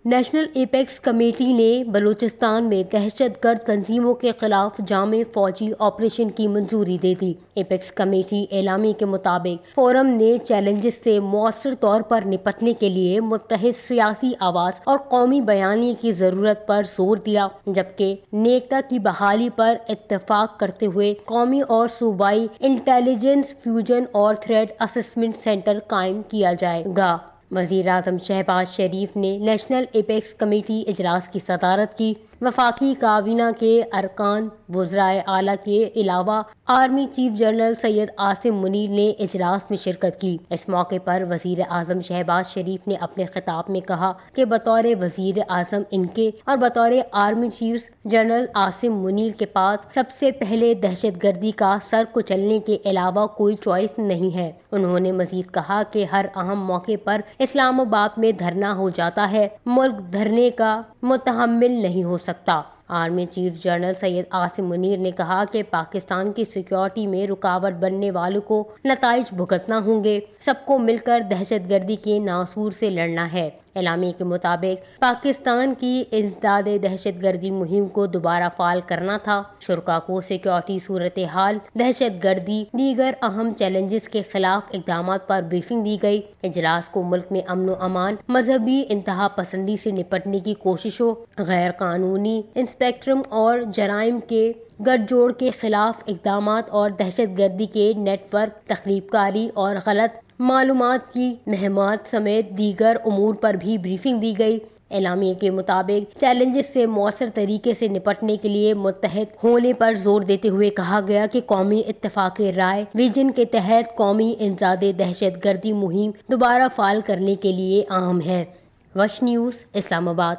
National apex committee نے بلوچستان میں دہشت گرد تنظیموں کے خلاف جامع فوجی آپریشن کی منظوری دے دی۔ ایپیکس کمیٹی اعلامیے کے مطابق فورم نے چیلنجز سے مؤثر طور پر نپٹنے کے لیے متحد سیاسی آواز اور قومی بیانیے کی ضرورت پر زور دیا، جبکہ نیکتا کی بحالی پر اتفاق کرتے ہوئے قومی اور صوبائی انٹیلیجنس فیوژن اور تھریٹ اسسمنٹ سینٹر قائم کیا جائے گا۔ وزیر اعظم شہباز شریف نے نیشنل ایپیکس کمیٹی اجلاس کی صدارت کی۔ وفاقی کابینہ کے ارکان وزرائے اعلیٰ کے علاوہ army chief general Syed Asim Munir نے اجلاس میں شرکت کی۔ اس موقع پر وزیر اعظم شہباز شریف نے اپنے خطاب میں کہا کہ بطور وزیر اعظم ان کے اور بطور army chief general Asim Munir کے پاس سب سے پہلے دہشت گردی کا سر کچلنے کے علاوہ کوئی چوائس نہیں ہے۔ انہوں نے مزید کہا کہ ہر اہم موقع پر اسلام آباد میں دھرنا ہو جاتا ہے، ملک دھرنے کا متحمل نہیں ہو سکتا۔ Army chief general Syed Asim Munir نے کہا کہ پاکستان کی سیکیورٹی میں رکاوٹ بننے والوں کو نتائج بھگتنا ہوں گے، سب کو مل کر دہشت گردی کے ناسور سے لڑنا ہے۔ اعلامیے کے مطابق پاکستان کی انسداد دہشت گردی مہم کو دوبارہ فعال کرنا تھا۔ شرکاء کو سیکیورٹی صورتحال، دہشت گردی، دیگر اہم چیلنجز کے خلاف اقدامات پر بریفنگ دی گئی۔ اجلاس کو ملک میں امن و امان، مذہبی انتہا پسندی سے نپٹنے کی کوششوں، غیر قانونی اسپیکٹرم اور جرائم کے گٹھ جوڑ کے خلاف اقدامات اور دہشت گردی کے نیٹ ورک، تخریب کاری اور غلط معلومات کی مہمات سمیت دیگر امور پر بھی بریفنگ دی گئی۔ اعلامیے کے مطابق چیلنجز سے مؤثر طریقے سے نپٹنے کے لیے متحد ہونے پر زور دیتے ہوئے کہا گیا کہ قومی اتفاق رائے ویژن کے تحت قومی انسداد دہشت گردی مہم دوبارہ فعال کرنے کے لیے اہم ہے۔ وش نیوز، اسلام آباد۔